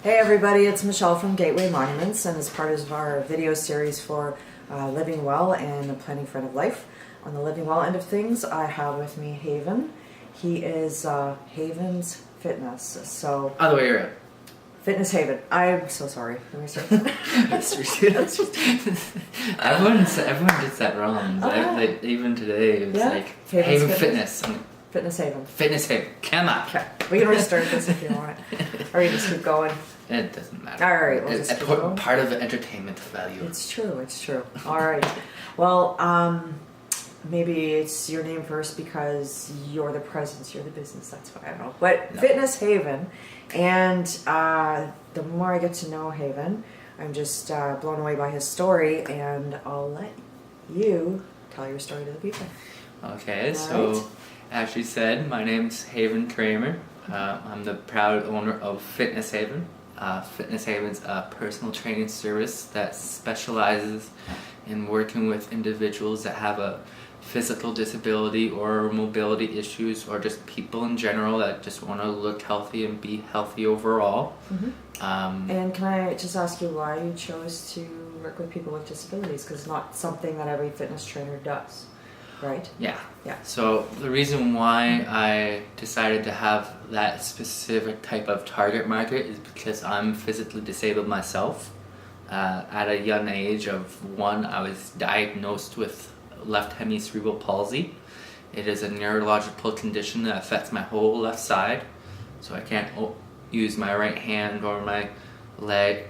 Hey everybody, it's Michelle from Gateway Monuments, and as part of our video series for living well and planning for end of life, on the living well end of things, I have with me Haven. He is Haven's Fitness, so... Other way around. Fitness Haven. I'm so sorry. Let me start. Everyone gets that wrong. Like, even today, it was like Haven Fitness. Fitness Haven. Fitness Haven. Come on. Okay. We can restart this if you want. Or you just keep going. It doesn't matter. All right. We'll just keep going. Part of the entertainment value. It's true. It's true. All right. Well, maybe it's your name first because you're the presence, you're the business. That's what I don't know. But no. Fitness Haven. And the more I get to know Haven, I'm just blown away by his story. And I'll let you tell your story to the people. Okay. So, as you said, my name's Haven Kramer. I'm the proud owner of Fitness Haven. Fitness Haven's a personal training service that specializes in working with individuals that have a physical disability or mobility issues, or just people in general that just want to look healthy and be healthy overall. Mm-hmm. And can I just ask you why you chose to work with people with disabilities? Because it's not something that every fitness trainer does. Right? Yeah. So the reason why I decided to have that specific type of target market is because I'm physically disabled myself. At a young age of 1, I was diagnosed with left hemicerebral palsy. It is a neurological condition that affects my whole left side. So I can't use my right hand or my leg,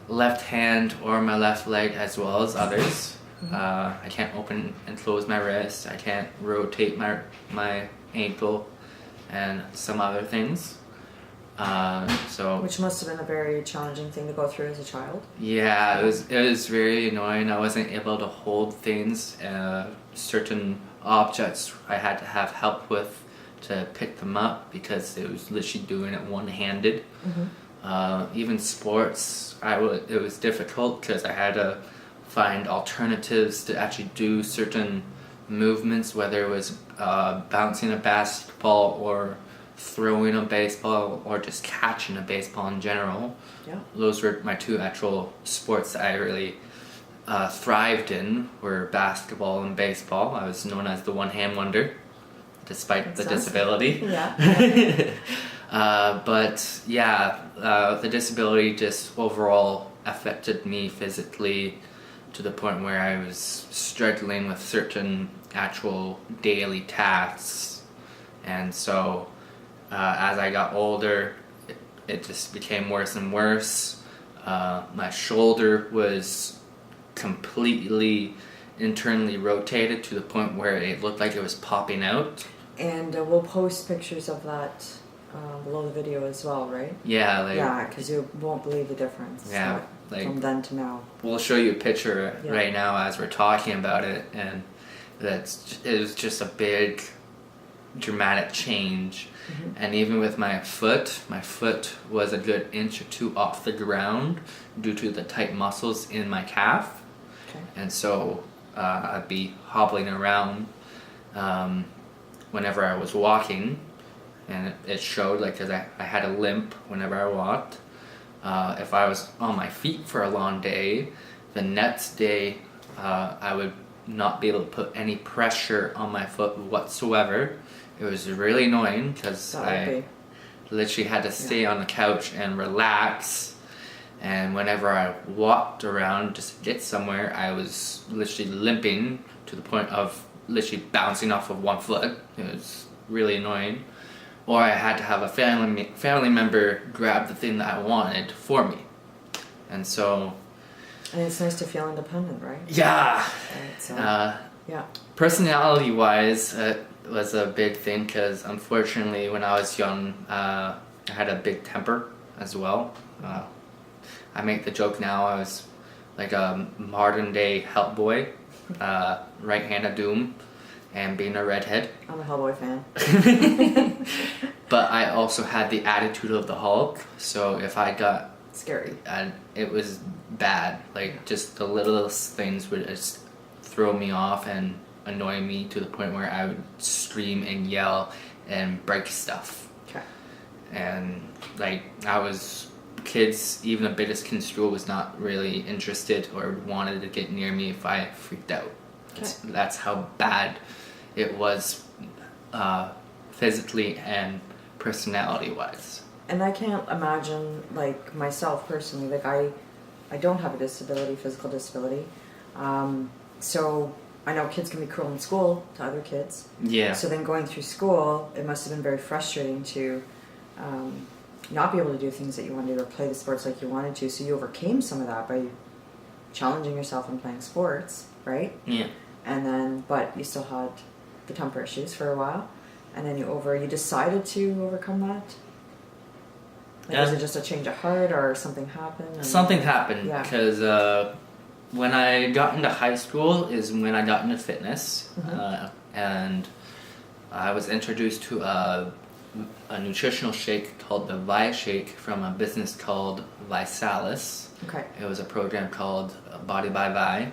left hand or my left leg as well as others. I can't open and close my wrist. I can't rotate my ankle and some other things. Which must have been a very challenging thing to go through as a child. Yeah, it was very annoying. I wasn't able to hold things. Certain objects I had to have help with to pick them up because it was literally doing it one-handed. Mm-hmm. Even sports, it was difficult because I had to find alternatives to actually do certain movements, whether it was bouncing a basketball or throwing a baseball or just catching a baseball in general. Yeah. Those were my 2 actual sports that I really thrived in, were basketball and baseball. I was known as the one-hand wonder, despite the disability. Yeah. The disability just overall affected me physically to the point where I was struggling with certain actual daily tasks. And so as I got older, it just became worse and worse. My shoulder was completely internally rotated to the point where it looked like it was popping out. And we'll post pictures of that below the video as well, right? Yeah, because you won't believe the difference. Yeah, from then to now. We'll show you a picture right now as we're talking about it, and it was just a big, dramatic change. Mm-hmm. And even with my foot was a good inch or 2 off the ground due to the tight muscles in my calf. Okay. And so I'd be hobbling around whenever I was walking, and it showed, like, because I had a limp whenever I walked. If I was on my feet for a long day, the next day I would not be able to put any pressure on my foot whatsoever. It was really annoying because I literally had to stay on the couch and relax. And whenever I walked around just to get somewhere, I was literally limping to the point of literally bouncing off of one foot. It was really annoying. Or I had to have a family member grab the thing that I wanted for me. And so... And it's nice to feel independent, right? Yeah. Right, Personality-wise, it was a big thing because unfortunately when I was young, I had a big temper as well. I make the joke now I was like a modern-day Hellboy, right hand of doom. And being a redhead. I'm a Hellboy fan. But I also had the attitude of the Hulk, so if I got... Scary. It was bad. Like, just the littlest things would just throw me off and annoy me to the point where I would scream and yell and break stuff. Okay. And like kids, even the biggest kid in school was not really interested or wanted to get near me if I freaked out. Okay. That's how bad it was, physically and personality wise. And I can't imagine, like, myself personally, like, I don't have a disability, physical disability. So I know kids can be cruel in school to other kids. Yeah. So then going through school, it must have been very frustrating to not be able to do things that you wanted or play the sports like you wanted to. So you overcame some of that by challenging yourself and playing sports, right? Yeah. And then, but you still had the temper issues for a while. And then you decided to overcome that? Like, was it just a change of heart or something happened? Something happened Yeah. because when I got into high school is when I got into fitness, and I was introduced to a nutritional shake called the Vi Shake from a business called Visalis. Okay. It was a program called Body by Vi,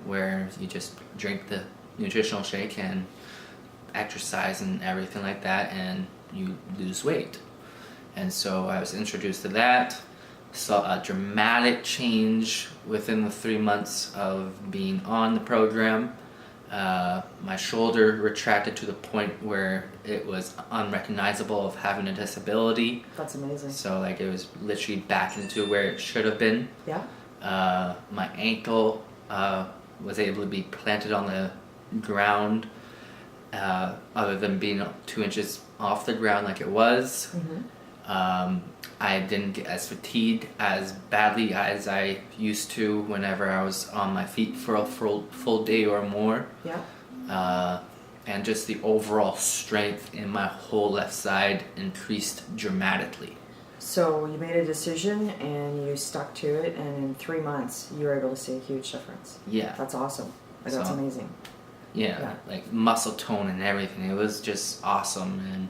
where you just drink the nutritional shake and exercise and everything like that, and you lose weight. And so I was introduced to that, saw a dramatic change within the 3 months of being on the program. My shoulder retracted to the point where it was unrecognizable of having a disability. That's amazing. So like it was literally back into where it should have been. Yeah. My ankle was able to be planted on the ground, other than being 2 inches off the ground like it was. I didn't get as fatigued as badly as I used to whenever I was on my feet for a full day or more. Yeah. And just the overall strength in my whole left side increased dramatically. So you made a decision and you stuck to it, and in 3 months you were able to see a huge difference. Yeah. That's awesome. Like, that's amazing. Yeah, like muscle tone and everything. It was just awesome, and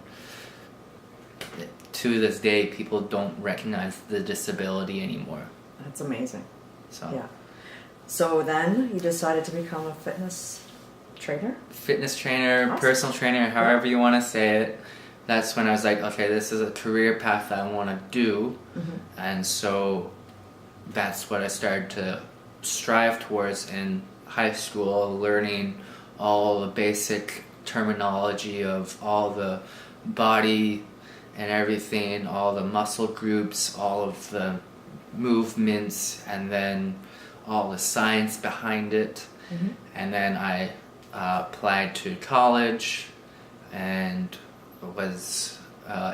to this day, people don't recognize the disability anymore. That's amazing. So yeah. So then you decided to become a fitness trainer? Fitness trainer, Awesome. personal trainer, however you want to say it. That's when I was like, okay, this is a career path that I want to do. And so that's what I started to strive towards in high school, learning all the basic terminology of all the body and everything, all the muscle groups, all of the movements, and then all the science behind it. And then I applied to college and was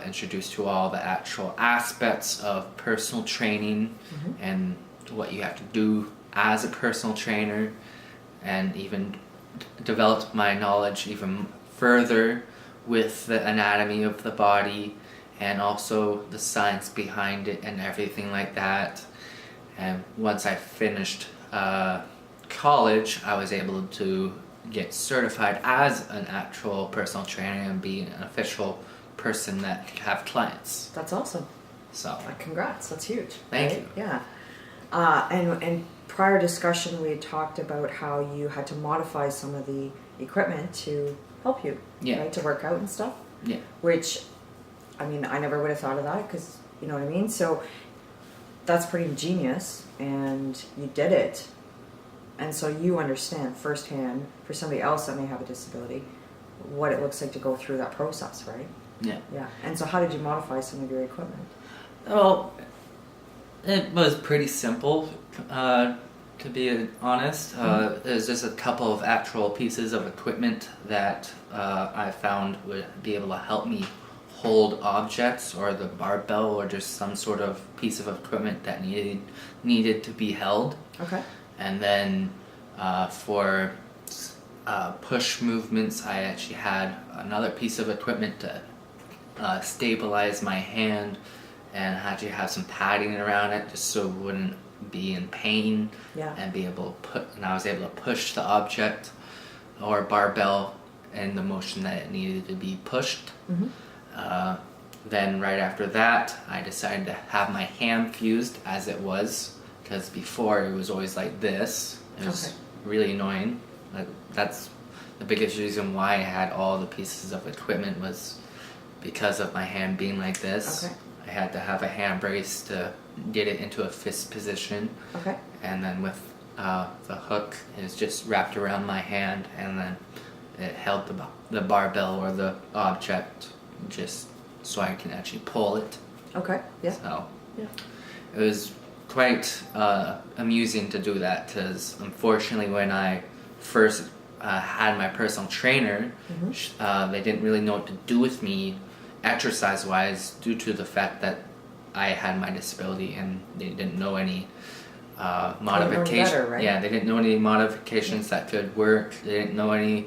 introduced to all the actual aspects of personal training and what you have to do as a personal trainer, and even developed my knowledge even further with the anatomy of the body and also the science behind it and everything like that. And once I finished college, I was able to get certified as an actual personal trainer and be an official person that could have clients. That's awesome. So Congrats, that's huge. Thank right? you. Yeah. And prior discussion, we had talked about how you had to modify some of the equipment to help you, Yeah. right, to work out and stuff. Yeah. Which, I mean, I never would have thought of that because, you know what I mean? So that's pretty ingenious, and you did it. And so you understand firsthand, for somebody else that may have a disability, what it looks like to go through that process, right? Yeah. Yeah. And so how did you modify some of your equipment? Well, it was pretty simple, to be honest. There's just a couple of actual pieces of equipment that I found would be able to help me hold objects, or the barbell, or just some sort of piece of equipment that needed to be held. Okay. And then for push movements, I actually had another piece of equipment to stabilize my hand, and actually have some padding around it just so it wouldn't be in pain. Yeah. And I was able to push the object or barbell in the motion that it needed to be pushed. Then right after that, I decided to have my hand fused as it was, because before it was always like this. It was really annoying. That's the biggest reason why I had all the pieces of equipment, was because of my hand being like this. Okay. I had to have a hand brace to get it into a fist position. Okay. And then with the hook is just wrapped around my hand, and then it held the barbell or the object just so I can actually pull it. Okay. Yeah. So Yeah. it was quite amusing to do that, because unfortunately when I first had my personal trainer, they didn't really know what to do with me exercise-wise due to the fact that I had my disability, and they didn't know any modifications. Better, right? Yeah, they didn't know any modifications that could work. They didn't know any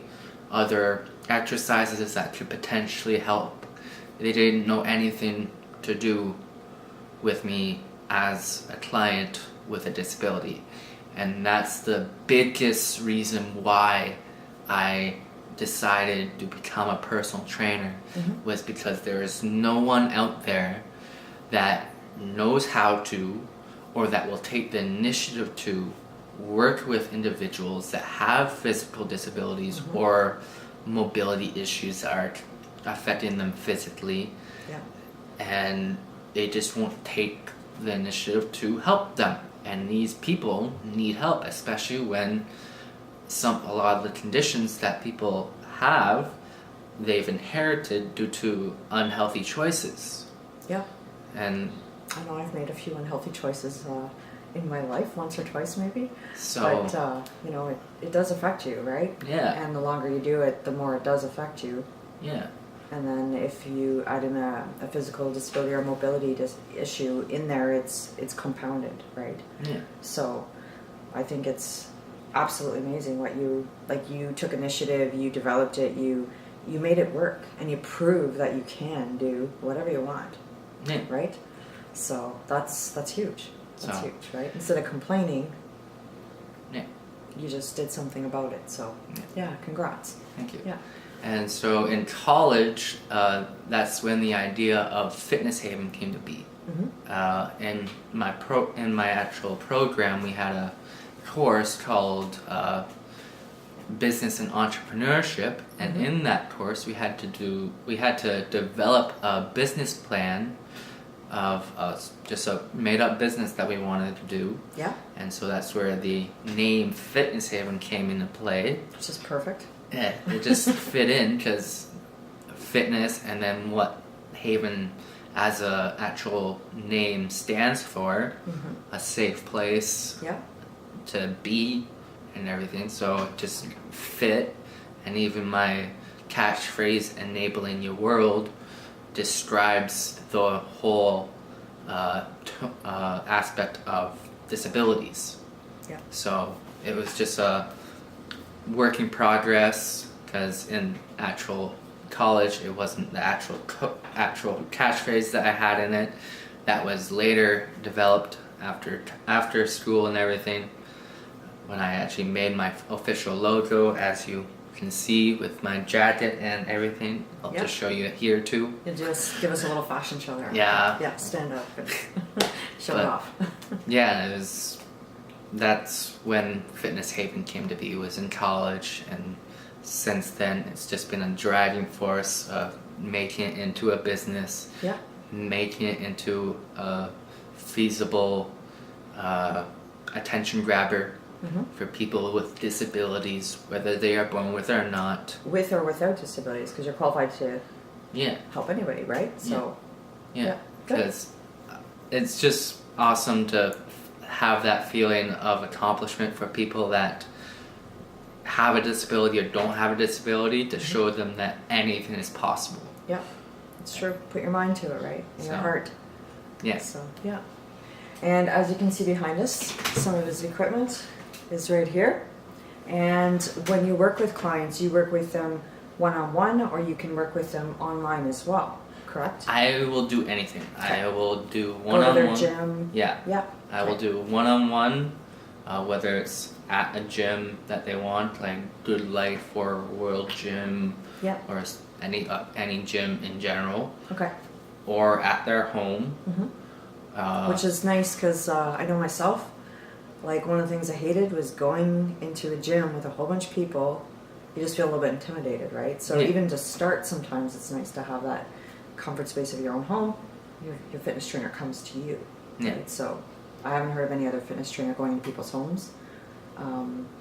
other exercises that could potentially help. They didn't know anything to do with me as a client with a disability. And that's the biggest reason why I decided to become a personal trainer, was because there is no one out there that knows how to, or that will take the initiative to work with individuals that have physical disabilities or mobility issues that are affecting them physically. Yeah. And they just won't take the initiative to help them. And these people need help, especially when a lot of the conditions that people have, they've inherited due to unhealthy choices. Yeah. And I know I've made a few unhealthy choices in my life, once or twice maybe. so, But, it does affect you, right? yeah, And the longer you do it, the more it does affect you. yeah, And then if you add in a physical disability or mobility issue in there, it's compounded, right? yeah, So I think it's absolutely amazing what you took initiative, you developed it, you made it work, and you prove that you can do whatever you want, yeah. right? So that's huge. That's So- huge, right? Instead of complaining, Yeah. you just did something about it. So yeah, congrats. Thank you. Yeah. And so in college, that's when the idea of Fitness Haven came to be. In my actual program, we had a course called Business and Entrepreneurship, and in that course, we had to develop a business plan of just a made-up business that we wanted to do. Yeah. And so that's where the name Fitness Haven came into play. Which is perfect. Yeah, it just fit in because fitness, and then what Haven as a actual name stands for, a safe place Yeah. to be and everything. So it just fit, and even my catchphrase, enabling your world, describes the whole aspect of disabilities. Yeah. So it was just a work in progress, because in actual college it wasn't the actual catchphrase that I had in it. That was later developed after school and everything, when I actually made my official logo, as you can see with my jacket and everything. I'll just show you it here too. You just give us a little fashion show there. Yeah. Yeah, stand up and show it off. Yeah, that's when Fitness Haven came to be, was in college, and since then it's just been a driving force of making it into a business, Yeah. making it into a feasible attention grabber for people with disabilities, whether they are born with it or not. With or without disabilities, because you're qualified to Yeah, help anybody, right? So, yeah, good. because it's just awesome to have that feeling of accomplishment for people that have a disability or don't have a disability, to show them that anything is possible. Yeah, it's true. Put your mind to it, right? And your heart. Yeah. So, yeah. And as you can see behind us, some of his equipment is right here. And when you work with clients, you work with them one-on-one, or you can work with them online as well, correct? I will do anything. Okay. I will do Go to their one-on-one. gym. Yeah. Yeah. I will do one-on-one, whether it's at a gym that they want, like Good Life or World Gym, Yeah. or any gym in general, Okay. or at their home. Which is nice, because I know myself, like one of the things I hated was going into a gym with a whole bunch of people. You just feel a little bit intimidated, right? So Yeah. even to start, sometimes it's nice to have that comfort space of your own home, your fitness trainer comes to you. Yeah. Right? So I haven't heard of any other fitness trainer going into people's homes,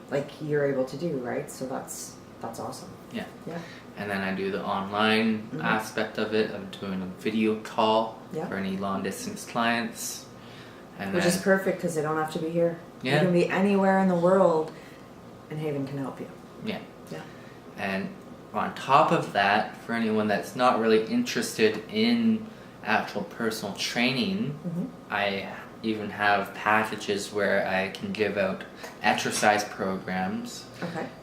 like you're able to do, right? So that's awesome. Yeah. Yeah. And then I do the online aspect of it. I'm doing a video call for any long distance clients. And which then, is perfect because they don't have to be here. Yeah. You can be anywhere in the world, and Haven can help you. Yeah. Yeah. And on top of that, for anyone that's not really interested in actual personal training, I even have packages where I can give out exercise programs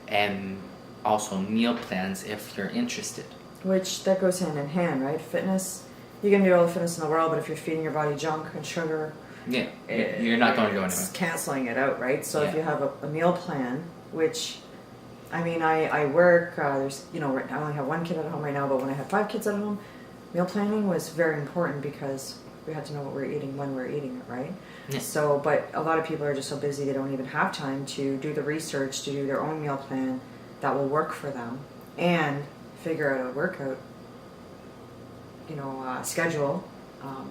and also meal plans if you're interested. Which that goes hand in hand, right? Fitness, you can do all the fitness in the world, but if you're feeding your body junk and sugar, you're not going to go anywhere. It's canceling it out, right? So if you have a meal plan, which, I mean, I work, there's, I only have one kid at home right now, but when I had 5 kids at home, meal planning was very important because we had to know what we're eating when we're eating it, right? Yeah. So, but a lot of people are just so busy they don't even have time to do the research, to do their own meal plan that will work for them and figure out a workout, schedule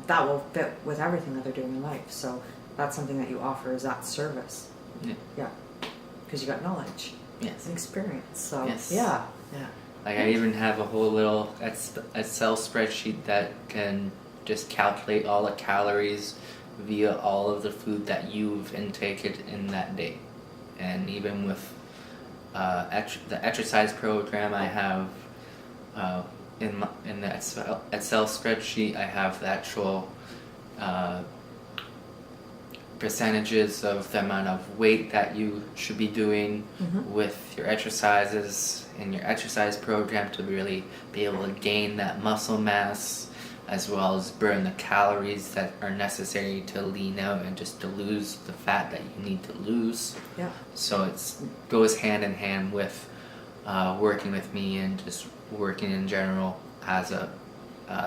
that will fit with everything that they're doing in life. So that's something that you offer is that service. Yeah. Because you got knowledge. Yes. And experience. So yes. Yeah. Like I even have a whole little Excel spreadsheet that can just calculate all the calories via all of the food that you've intaken in that day. And even with the exercise program I have in the Excel spreadsheet, I have the actual percentages of the amount of weight that you should be doing with your exercises in your exercise program to really be able to gain that muscle mass, as well as burn the calories that are necessary to lean out and just to lose the fat that you need to lose. Yeah. So it goes hand in hand with working with me and just working in general as a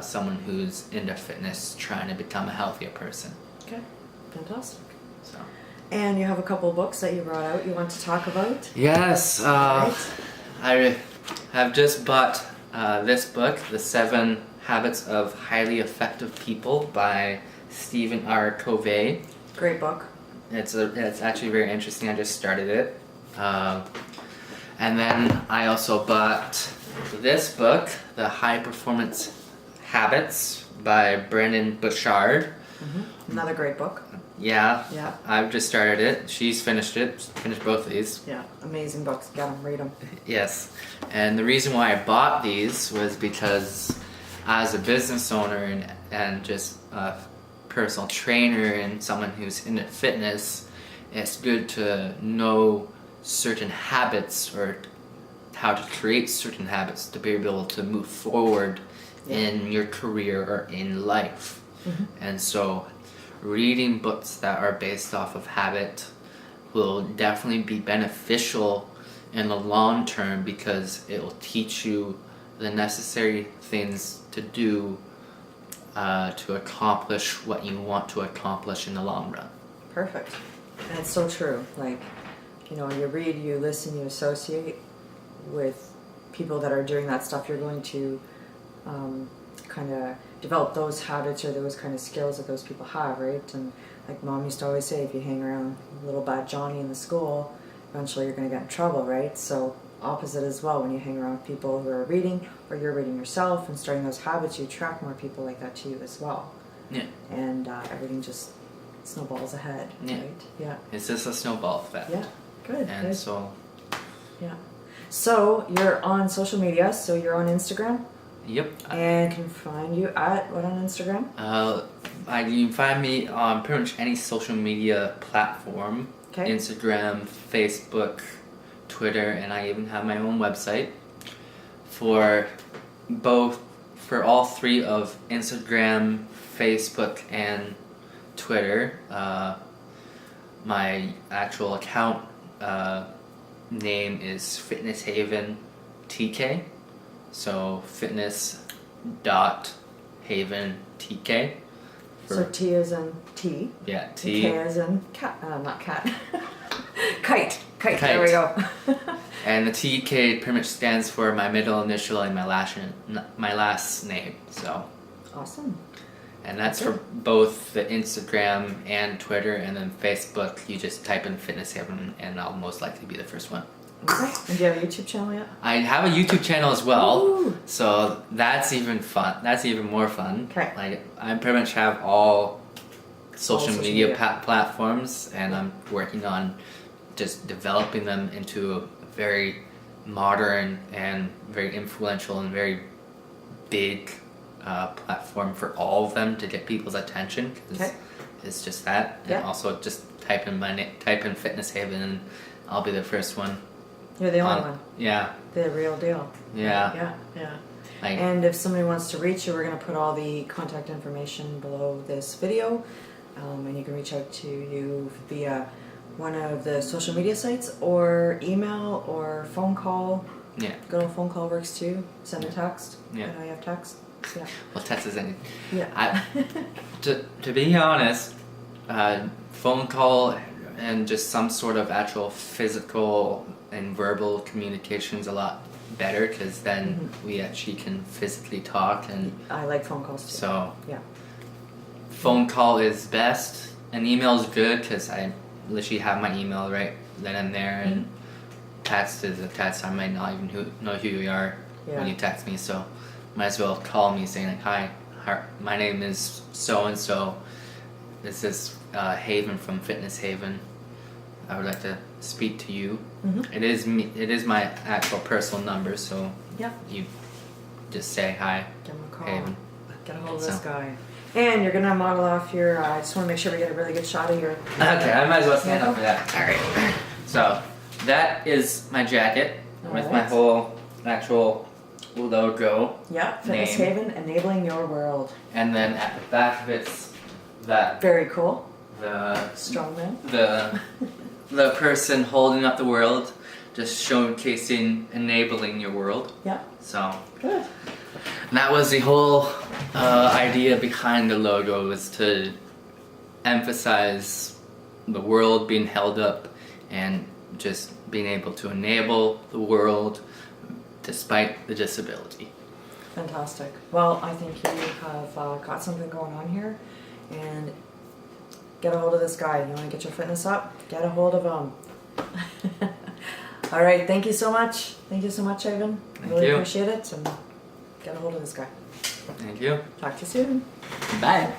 someone who's into fitness, trying to become a healthier person. Okay. Fantastic. So. And you have a couple of books that you brought out you want to talk about? Yes. I have just bought this book, The 7 Habits of Highly Effective People by Stephen R. Covey. Great book. It's actually very interesting. I just started it. And then I also bought this book, The High Performance Habits by Brendon Burchard. Another great book. Yeah. Yeah. I've just started it. She's finished it. Finished both of these. Yeah. Amazing books. Get them. Read them. Yes. And the reason why I bought these was because as a business owner and just a personal trainer and someone who's into fitness, it's good to know certain habits or how to create certain habits to be able to move forward in your career or in life. And so reading books that are based off of habit will definitely be beneficial in the long term because it will teach you the necessary things to do to accomplish what you want to accomplish in the long run. Perfect. And it's so true. Like, you read, you listen, you associate with people that are doing that stuff. You're going to kind of develop those habits or those kind of skills that those people have, right? And like Mom used to always say, if you hang around little bad Johnny in the school, eventually you're going to get in trouble, right? So opposite as well, when you hang around people who are reading or you're reading yourself and starting those habits, you attract more people like that to you as well. Yeah. And everything just snowballs ahead, right? Yeah. It's just a snowball effect. Yeah. Good. And good. so. Yeah. So you're on social media. So you're on Instagram. Yep. And can find you at what on Instagram? You can find me on pretty much any social media platform. Okay. Instagram, Facebook, Twitter, and I even have my own website for all three of Instagram, Facebook, and Twitter. My actual account name is Fitness Haven TK. So fitness.haven TK. So T as in T. Yeah, T. K as in cat, not cat. Kite. There we go. And the TK pretty much stands for my middle initial and my last name. So. Awesome. And that's for both the Instagram and Twitter, and then Facebook. You just type in Fitness Haven, and I'll most likely be the first one. Okay. And do you have a YouTube channel yet? I have a YouTube channel as well, Ooh. so that's even fun. That's even more fun. Okay. Like I pretty much have all social media. Platforms, and I'm working on just developing them into a very modern and very influential and very big platform for all of them to get people's attention. 'Cause Okay. it's just that, and also just type in Fitness Haven, and I'll be the first one. You're the only one. Yeah. The real deal. Yeah. Yeah. Like, And if somebody wants to reach you, we're going to put all the contact information below this video. And you can reach out to you via one of the social media sites, or email, or phone call. yeah. Good old phone call works too. Send a text. Yeah. I know you have text. Yeah. Well, text is any. Yeah. To be honest, phone call and just some sort of actual physical and verbal communication is a lot better, because then we actually can physically talk, and I like phone calls too. so Yeah. phone call is best, and email is good because I literally have my email right then and there, and text is a text. I might not even know who you are when you text me, so might as well call me saying like, hi, my name is so and so. This is Haven from Fitness Haven. I would like to speak to you. It is me. It is my actual personal number, so you just say hi. Give him a call. Haven. Get a hold of this guy. And you're gonna model off your. I just want to make sure we get a really good shot of your. Okay, I might as well stand up for that. All right. So that is my jacket with my whole actual logo. Yeah, Fitness Haven, enabling your world. And then at the back of it's that Very cool. the Strongman. the person holding up the world, just showcasing enabling your world. Yeah. So Good. that was the whole idea behind the logo, was to emphasize the world being held up and just being able to enable the world despite the disability. Fantastic. Well, I think you have got something going on here, and get a hold of this guy. You want to get your fitness up? Get a hold of him. All right. Thank you so much. Thank you so much, Ivan. Really appreciate it. And get a hold of this guy. Thank you. Talk to you soon. Bye.